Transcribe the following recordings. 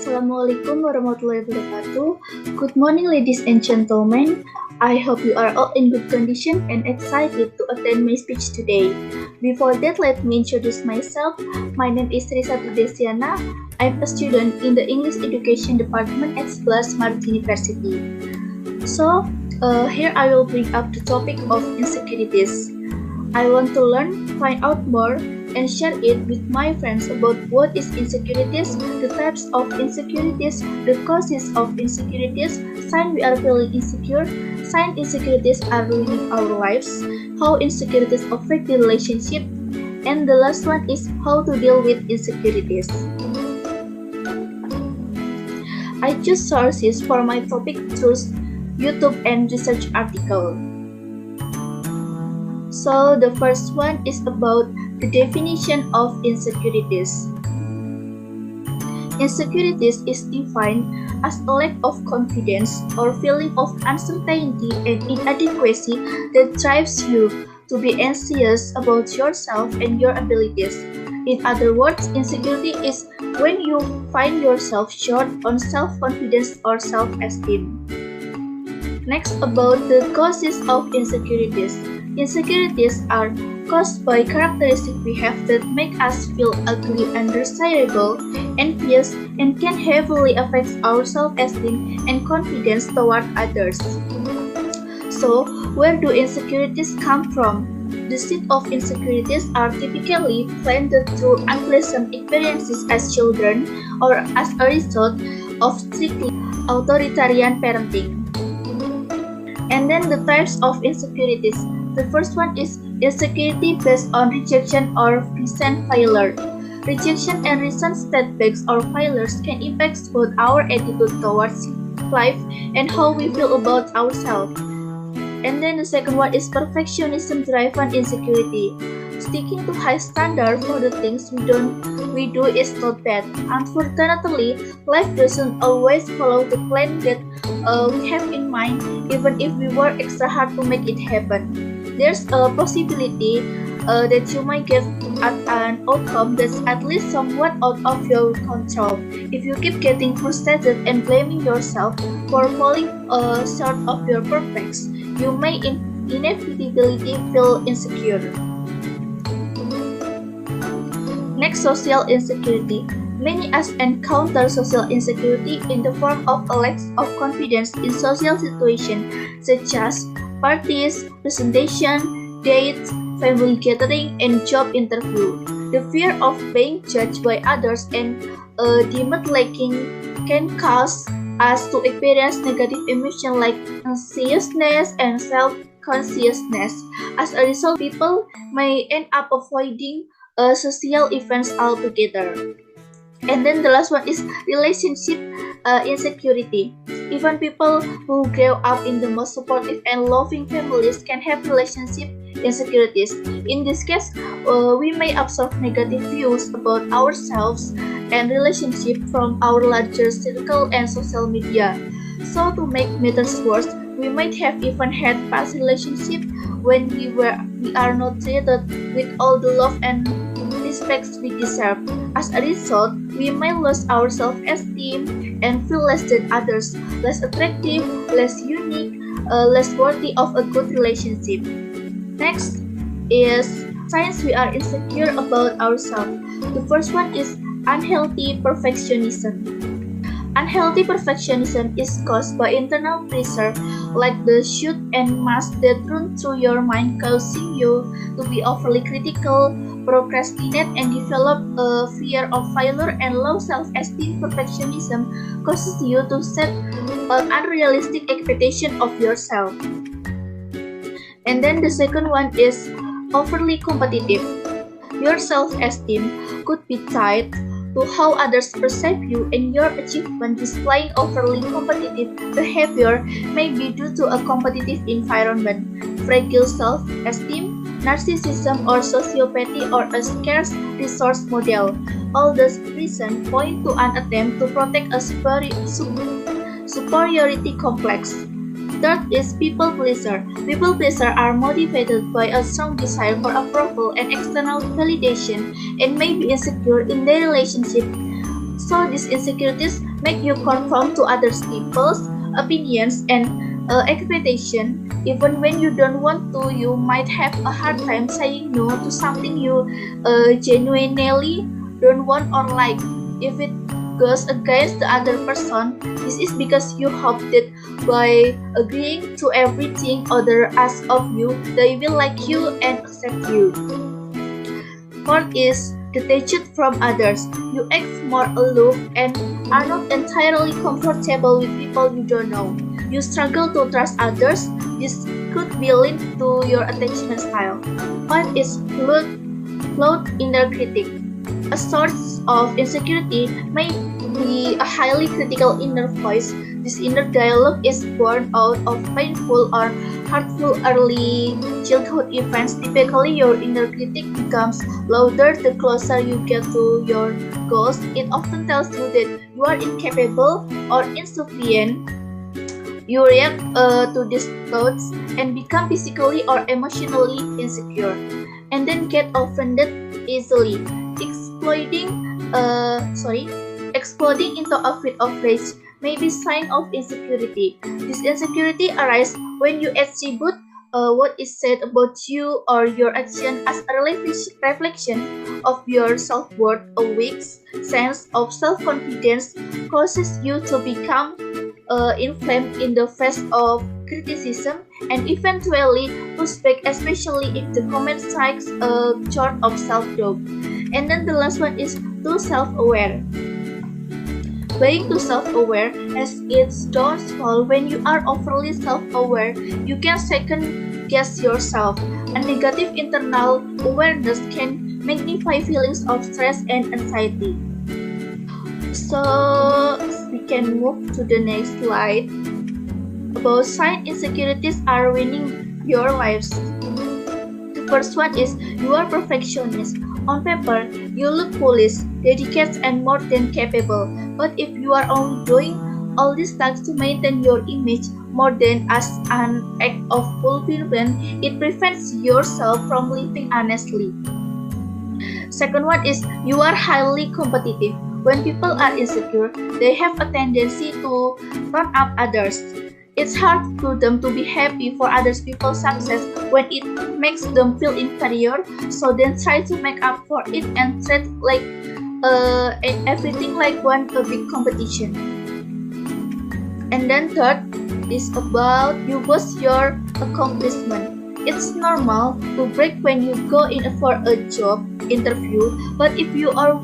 Assalamualaikum warahmatullahi wabarakatuh. Good morning, ladies and gentlemen. I hope you are all in good condition and excited to attend my speech today. Before that, let me introduce myself. My name is Risa Destiana. I'm a student in the English Education Department at Smart University. Here I will bring up the topic of insecurities. I want to learn, find out more, and share it with my friends about what is insecurities, the types of insecurities, the causes of insecurities, sign we are feeling insecure, sign insecurities are ruining our lives, how insecurities affect the relationship, and the last one is how to deal with insecurities. I choose sources for my topic through YouTube and research article. So the first one is about the definition of insecurities. Insecurities is defined as a lack of confidence or feeling of uncertainty and inadequacy that drives you to be anxious about yourself and your abilities. In other words, insecurity is when you find yourself short on self-confidence or self-esteem. Next, about the causes of insecurities. Insecurities are caused by characteristics we have that make us feel ugly, undesirable, envious, and can heavily affect our self-esteem and confidence toward others. So, where do insecurities come from? The seeds of insecurities are typically planted through unpleasant experiences as children or as a result of strictly authoritarian parenting. And then the types of insecurities. The first one is insecurity based on rejection or recent failure. Rejection and recent setbacks or failures can impact both our attitude towards life and how we feel about ourselves. And then the second one is perfectionism-driven insecurity. Sticking to high standard for the things we do is not bad. Unfortunately, life doesn't always follow the plan that we have in mind, even if we work extra hard to make it happen. There's a possibility that you might get at an outcome that's at least somewhat out of your control. If you keep getting frustrated and blaming yourself for falling short of your purpose, you may inevitably feel insecure. Next, social insecurity. Many us encounter social insecurity in the form of a lack of confidence in social situations such as parties, presentation, dates, family gathering, and job interview. The fear of being judged by others and deemed lacking can cause us to experience negative emotions like anxiousness and self-consciousness. As a result, people may end up avoiding social events altogether. And then the last one is relationship insecurity. Even people who grow up in the most supportive and loving families can have relationship insecurities. In this case, we may absorb negative views about ourselves and relationship from our larger circle and social media. So to make matters worse, we might have even had past relationships when we are not treated with all the love and respect we deserve. As a result, we may lose our self-esteem and feel less than others, less attractive, less unique, less worthy of a good relationship. Next is signs we are insecure about ourselves. The first one is unhealthy perfectionism. Unhealthy perfectionism is caused by internal pressure like the should and must that run through your mind, causing you to be overly critical, procrastinate, and develop a fear of failure and low self-esteem. Perfectionism causes you to set an unrealistic expectation of yourself. And then the second one is overly competitive. Your self-esteem could be tied to how others perceive you, and your achievement displaying overly competitive behavior may be due to a competitive environment, fragile self-esteem, narcissism, or sociopathy, or a scarce resource model. All these reasons point to an attempt to protect a superiority complex. Third is people pleaser. People pleaser are motivated by a strong desire for approval and external validation and may be insecure in their relationship So these insecurities make you conform to other people's opinions and expectation. Even when you don't want to, you might have a hard time saying no to something you genuinely don't want or like. If it goes against the other person, this is because you hope that by agreeing to everything others ask of you, they will like you and accept you. Fourth is detached from others. You act more aloof and are not entirely comfortable with people you don't know. You struggle to trust others. This could be linked to your attachment style. Five is flawed inner critic. A source of insecurity may be a highly critical inner voice. This inner dialogue is born out of painful or hurtful early childhood events. Typically, your inner critic becomes louder the closer you get to your goals. It often tells you that you are incapable or insufficient. You react to these thoughts and become physically or emotionally insecure, and then get offended easily, exploding into a fit of rage may be sign of insecurity. This insecurity arises when you attribute what is said about you or your action as a reflection of your self-worth. A weak sense of self-confidence causes you to become inflamed in the face of criticism and eventually push back, especially if the comment strikes a chord of self-doubt. And then the last one is too self-aware. Being too self-aware has its downfall. When you are overly self-aware, you can second-guess yourself. A negative internal awareness can magnify feelings of stress and anxiety. So we can move to the next slide. About sign insecurities are winning your lives. The first one is you are perfectionist. On paper, you look polished, dedicated, and more than capable. But if you are only doing all these tasks to maintain your image more than as an act of fulfillment, it prevents yourself from living honestly. Second one is you are highly competitive. When people are insecure, they have a tendency to run up others. It's hard for them to be happy for other people's success when it makes them feel inferior, so then try to make up for it and treat like everything like one a big competition. And then third is about you boast your accomplishment. It's normal to break when you go in for a job interview, but if you are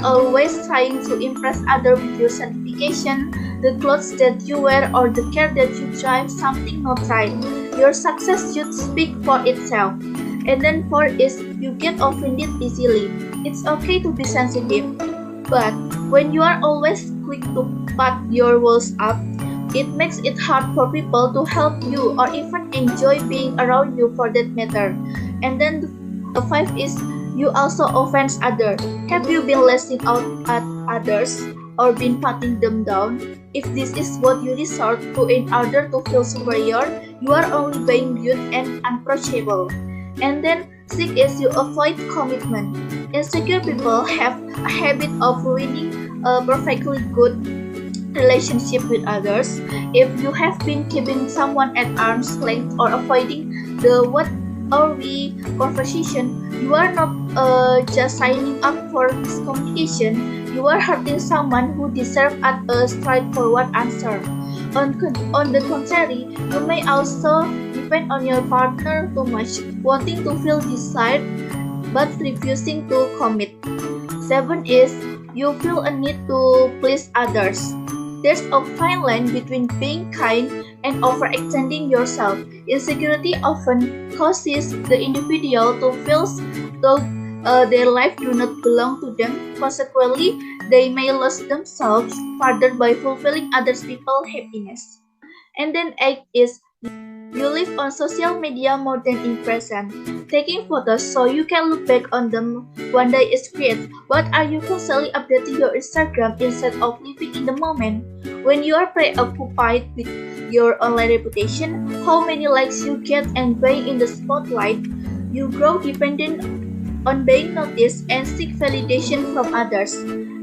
always trying to impress others with your certification, the clothes that you wear, or the car that you drive, something not right. Your success should speak for itself. And then fourth is you get offended easily. It's okay to be sensitive, but when you are always quick to pat your walls up, it makes it hard for people to help you or even enjoy being around you for that matter. And then the five is you also offend others. Have you been lashing out at others or been patting them down? If this is what you resort to in order to feel superior, you are only being rude and unapproachable. And then six is you avoid commitment. Insecure people have a habit of ruining a perfectly good relationship with others. If you have been keeping someone at arm's length or avoiding the what are we conversation, you are not just signing up for miscommunication, you are hurting someone who deserves a straightforward answer. On the contrary, you may also depend on your partner too much, wanting to feel desired but refusing to commit. 7 is you feel a need to please others. There's a fine line between being kind and overextending yourself. Insecurity often causes the individual to feel though their life do not belong to them. Consequently, they may lose themselves further by fulfilling other people's happiness. And then 8 is you live on social media more than in present. Taking photos so you can look back on them one day is great, but are you constantly updating your Instagram instead of living in the moment? When you are preoccupied with your online reputation, how many likes you get and being in the spotlight, you grow dependent on being noticed and seek validation from others.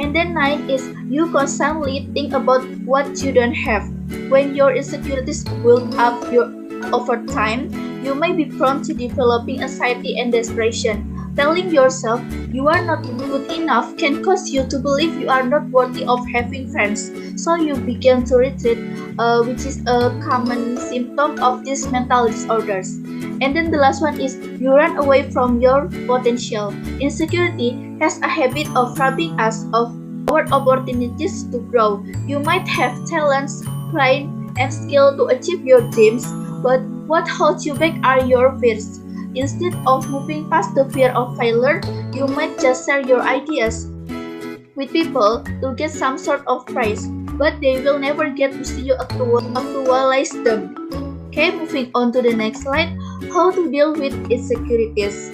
And then 9 is you constantly think about what you don't have. When your insecurities build up over time, you may be prone to developing anxiety and desperation. Telling yourself you are not good enough can cause you to believe you are not worthy of having friends. So you begin to retreat, which is a common symptom of these mental disorders. And then the last one is you run away from your potential. Insecurity has a habit of robbing us of our opportunities to grow. You might have talents, pride, and skill to achieve your dreams, but what holds you back are your fears. Instead of moving past the fear of failure, you might just share your ideas with people to get some sort of praise, but they will never get to see you actualize them. Okay, moving on to the next slide. How to deal with insecurities.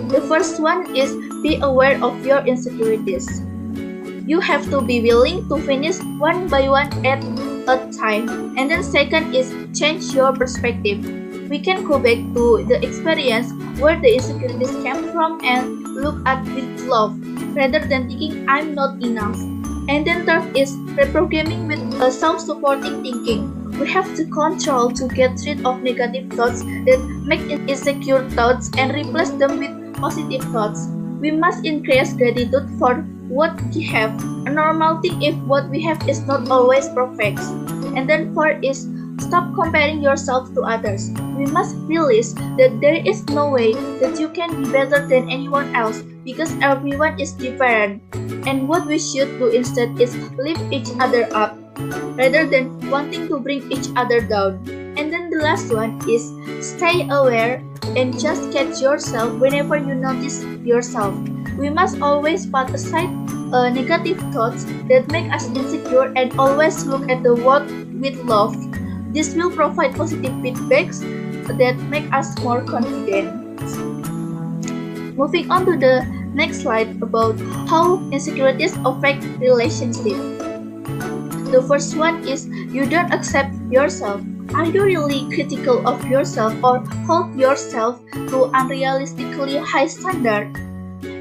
The first one is be aware of your insecurities. You have to be willing to finish one by one at a time. And then second is change your perspective. We can go back to the experience where the insecurities came from and look at with love rather than thinking I'm not enough. And then third is reprogramming with a self-supporting thinking. We have to control to get rid of negative thoughts that make insecure thoughts and replace them with positive thoughts. We must increase gratitude for what we have. A normal thing if what we have is not always perfect. And then fourth is stop comparing yourself to others. We must realize that there is no way that you can be better than anyone else because everyone is different. And what we should do instead is lift each other up rather than wanting to bring each other down. And then the last one is stay aware and just catch yourself whenever you notice yourself. We must always put aside negative thoughts that make us insecure and always look at the world with love. This will provide positive feedbacks that make us more confident. Moving on to the next slide about how insecurities affect relationships. The first one is you don't accept yourself. Are you really critical of yourself or hold yourself to unrealistically high standard?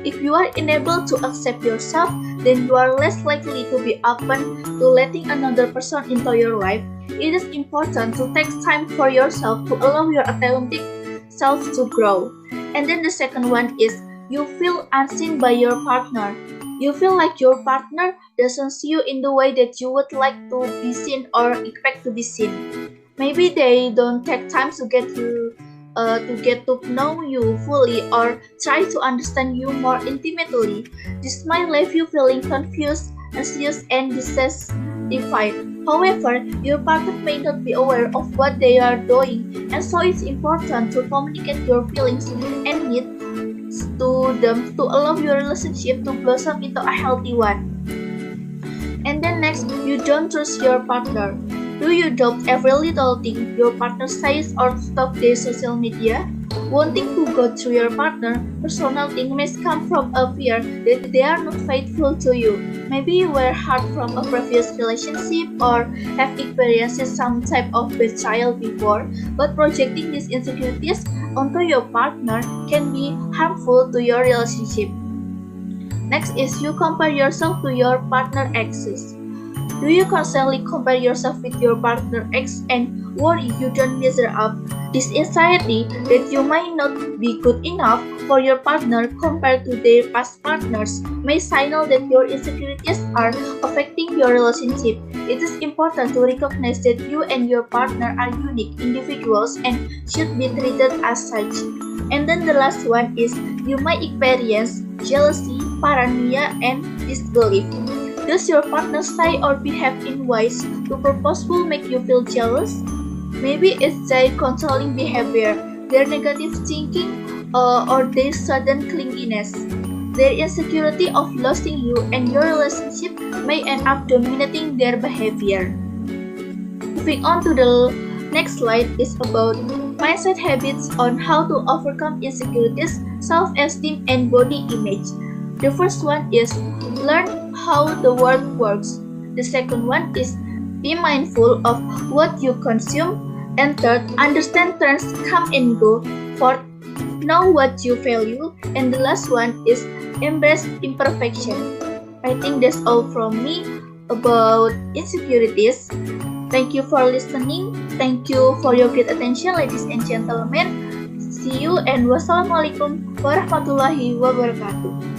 If you are unable to accept yourself, then you are less likely to be open to letting another person into your life. It is important to take time for yourself to allow your authentic self to grow. And then the second one is you feel unseen by your partner. You feel like your partner doesn't see you in the way that you would like to be seen or expect to be seen. Maybe they don't take time to get to know you fully or try to understand you more intimately. This might leave you feeling confused, anxious, and dissatisfied. However, your partner may not be aware of what they are doing, and so it's important to communicate your feelings and needs to them to allow your relationship to blossom into a healthy one. And then next, you don't trust your partner. Do you doubt every little thing your partner says or stalk their social media? Wanting to go through your partner's personal things may come from a fear that they are not faithful to you. Maybe you were hurt from a previous relationship or have experienced some type of betrayal before, but projecting these insecurities onto your partner can be harmful to your relationship. Next is you compare yourself to your partner exes. Do you constantly compare yourself with your partner ex and worry you don't measure up? This anxiety that you might not be good enough for your partner compared to their past partners may signal that your insecurities are affecting your relationship. It is important to recognize that you and your partner are unique individuals and should be treated as such. And then the last one is you might experience jealousy, paranoia, and disbelief. Does your partner say or behave in ways to purposefully make you feel jealous? Maybe it's their controlling behavior, their negative thinking, or their sudden clinginess. Their insecurity of losing you and your relationship may end up dominating their behavior. Moving on to the next slide is about mindset habits on how to overcome insecurities, self-esteem, and body image. The first one is learn how the world works. The second one is be mindful of what you consume. And third, understand trends come and go. Fourth, know what you value. And the last one is embrace imperfection. I think that's all from me about insecurities. Thank you for listening. Thank you for your great attention, ladies and gentlemen. See you and wassalamualaikum warahmatullahi wabarakatuh.